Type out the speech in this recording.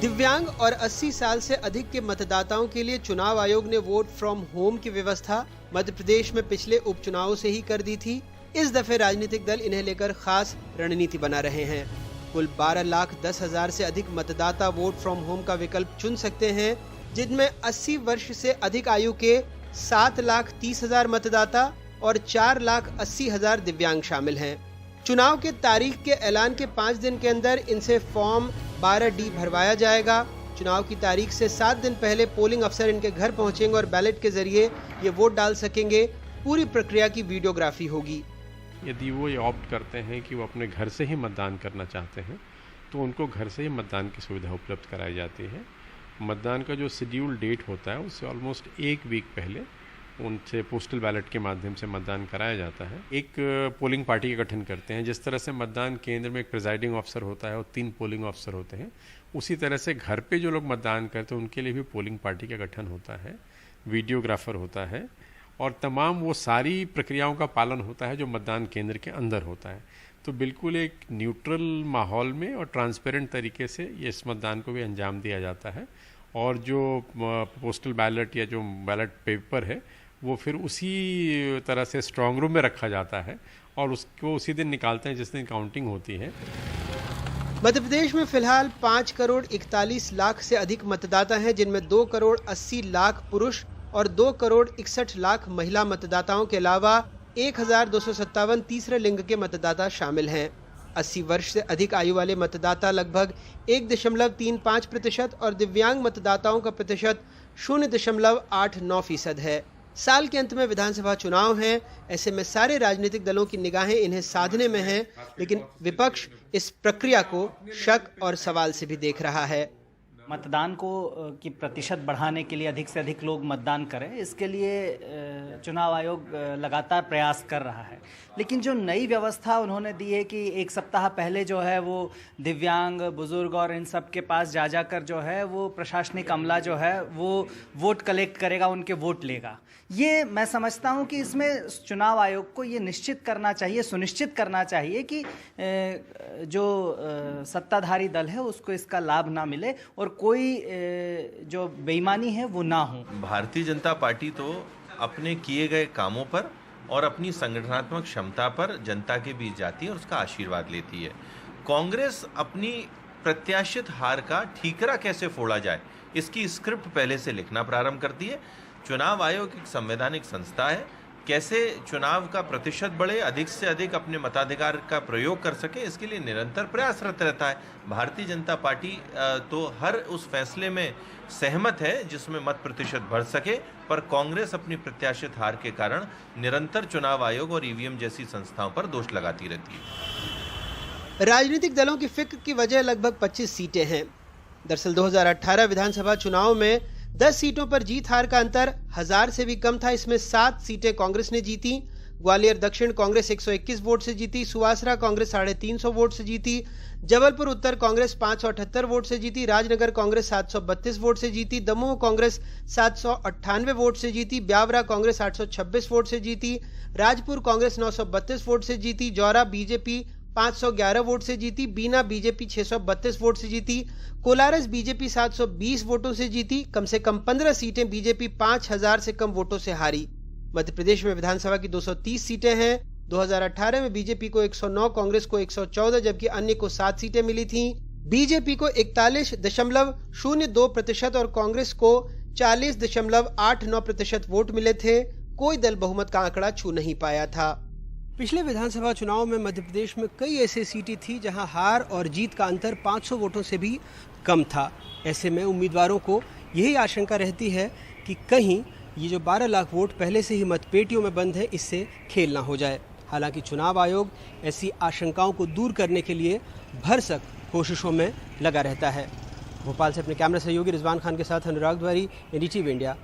दिव्यांग और 80 साल से अधिक के मतदाताओं के लिए चुनाव आयोग ने वोट फ्रॉम होम की व्यवस्था मध्य प्रदेश में पिछले उपचुनावों से ही कर दी थी। इस दफे राजनीतिक दल इन्हें लेकर खास रणनीति बना रहे हैं। कुल 12,10,000 से अधिक मतदाता वोट फ्रॉम होम का विकल्प चुन सकते हैं, जिनमें 80 वर्ष से अधिक आयु के 7,30,000 मतदाता और 4,80,000 दिव्यांग शामिल हैं। चुनाव के तारीख के ऐलान के 5 दिन के अंदर इनसे फॉर्म 12D भरवाया जाएगा। चुनाव की तारीख से 7 दिन पहले पोलिंग अफसर इनके घर पहुंचेंगे और बैलेट के जरिए ये वोट डाल सकेंगे। पूरी प्रक्रिया की वीडियोग्राफी होगी। यदि वो ये ऑप्ट करते हैं कि वो अपने घर से ही मतदान करना चाहते हैं तो उनको घर से ही मतदान की सुविधा उपलब्ध कराई जाती है। मतदान का जो शेड्यूल डेट होता है उससे ऑलमोस्ट 1 वीक पहले उनसे पोस्टल बैलेट के माध्यम से मतदान कराया जाता है। एक पोलिंग पार्टी का गठन करते हैं। जिस तरह से मतदान केंद्र में एक प्रिजाइडिंग ऑफिसर होता है और 3 पोलिंग ऑफिसर होते हैं, उसी तरह से घर पे जो लोग मतदान करते हैं उनके लिए भी पोलिंग पार्टी का गठन होता है, वीडियोग्राफर होता है और तमाम वो सारी प्रक्रियाओं का पालन होता है जो मतदान केंद्र के अंदर होता है। तो बिल्कुल एक न्यूट्रल माहौल में और ट्रांसपेरेंट तरीके से ये इस मतदान को भी अंजाम दिया जाता है और जो पोस्टल बैलेट या जो बैलेट पेपर है वो फिर उसी तरह से स्ट्रांग रूम में रखा जाता है और उसको उसी दिन निकालते हैं जिस दिन काउंटिंग होती है। मध्य प्रदेश में फिलहाल 5 करोड़ 41 लाख से अधिक मतदाता हैं, जिनमें 2 करोड़ 80 लाख पुरुष और 2 करोड़ 61 लाख महिला मतदाताओं के अलावा 1,257 तीसरे लिंग के मतदाता शामिल हैं। 80 वर्ष से अधिक आयु वाले मतदाता लगभग 1.35% और दिव्यांग मतदाताओं का प्रतिशत 0.89% है। साल के अंत में विधानसभा चुनाव हैं, ऐसे में सारे राजनीतिक दलों की निगाहें इन्हें साधने में हैं, लेकिन विपक्ष इस प्रक्रिया को शक और सवाल से भी देख रहा है। मतदान को की प्रतिशत बढ़ाने के लिए अधिक से अधिक लोग मतदान करें, इसके लिए चुनाव आयोग लगातार प्रयास कर रहा है। लेकिन जो नई व्यवस्था उन्होंने दी है कि 1 सप्ताह पहले जो है वो दिव्यांग, बुजुर्ग और इन सब के पास जा जाकर जो है वो प्रशासनिक अमला जो है वो वोट कलेक्ट करेगा, उनके वोट लेगा। ये मैं समझता हूँ कि इसमें चुनाव आयोग को ये निश्चित करना चाहिए, सुनिश्चित करना चाहिए कि जो सत्ताधारी दल है उसको इसका लाभ ना मिले और कोई जो बेईमानी है वो ना हो। भारतीय जनता पार्टी तो अपने किए गए कामों पर और अपनी संगठनात्मक क्षमता पर जनता के बीच जाती है और उसका आशीर्वाद लेती है। कांग्रेस अपनी प्रत्याशित हार का ठीकरा कैसे फोड़ा जाए इसकी स्क्रिप्ट पहले से लिखना प्रारंभ करती है। चुनाव आयोग एक संवैधानिक संस्था है, कैसे चुनाव का प्रतिशत बढ़े, अधिक से अधिक अपने मताधिकार का प्रयोग कर सके, इसके लिए निरंतर प्रयासरत रहता है। भारतीय जनता पार्टी तो हर उस फैसले में सहमत है जिसमें मत प्रतिशत बढ़ सके, पर कांग्रेस अपनी प्रत्याशित हार के कारण निरंतर चुनाव आयोग और ईवीएम जैसी संस्थाओं पर दोष लगाती रहती है। राजनीतिक दलों की फिक्र की वजह लगभग 25 सीटें हैं। दरअसल 2018 विधानसभा चुनाव में 10 सीटों पर जीत हार का अंतर 1000 से भी कम था। इसमें 7 सीटें कांग्रेस ने जीती। ग्वालियर दक्षिण कांग्रेस 121 वोट से जीती, सुवासरा कांग्रेस 350 वोट से जीती, जबलपुर उत्तर कांग्रेस 578 वोट से जीती, राजनगर कांग्रेस 732 वोट से जीती, दमोह कांग्रेस 798 वोट से जीती, ब्यावरा कांग्रेस 826 वोट से जीती, राजपुर कांग्रेस 932 वोट से जीती, जौरा बीजेपी 511 वोट से जीती, बीना बीजेपी 632 वोट से जीती, कोलारस बीजेपी 720 वोटों से जीती। कम से कम 15 सीटें बीजेपी 5000 से कम वोटों से हारी। मध्य प्रदेश में विधानसभा की 230 सीटें हैं। 2018 में बीजेपी को 109, कांग्रेस को 114 जबकि अन्य को 7 सीटें मिली थीं। बीजेपी को 41.02% और कांग्रेस को 40.89% वोट मिले थे। कोई दल बहुमत का आंकड़ा छू नहीं पाया था। पिछले विधानसभा चुनाव में मध्य प्रदेश में कई ऐसी सीटें थी जहां हार और जीत का अंतर 500 वोटों से भी कम था। ऐसे में उम्मीदवारों को यही आशंका रहती है कि कहीं ये जो 12 लाख वोट पहले से ही मतपेटियों में बंद है, इससे खेल ना हो जाए। हालांकि चुनाव आयोग ऐसी आशंकाओं को दूर करने के लिए भरसक कोशिशों में लगा रहता है। भोपाल से अपने कैमरा सहयोगी रिजवान खान के साथ अनुराग द्वारी, NDTV इंडिया।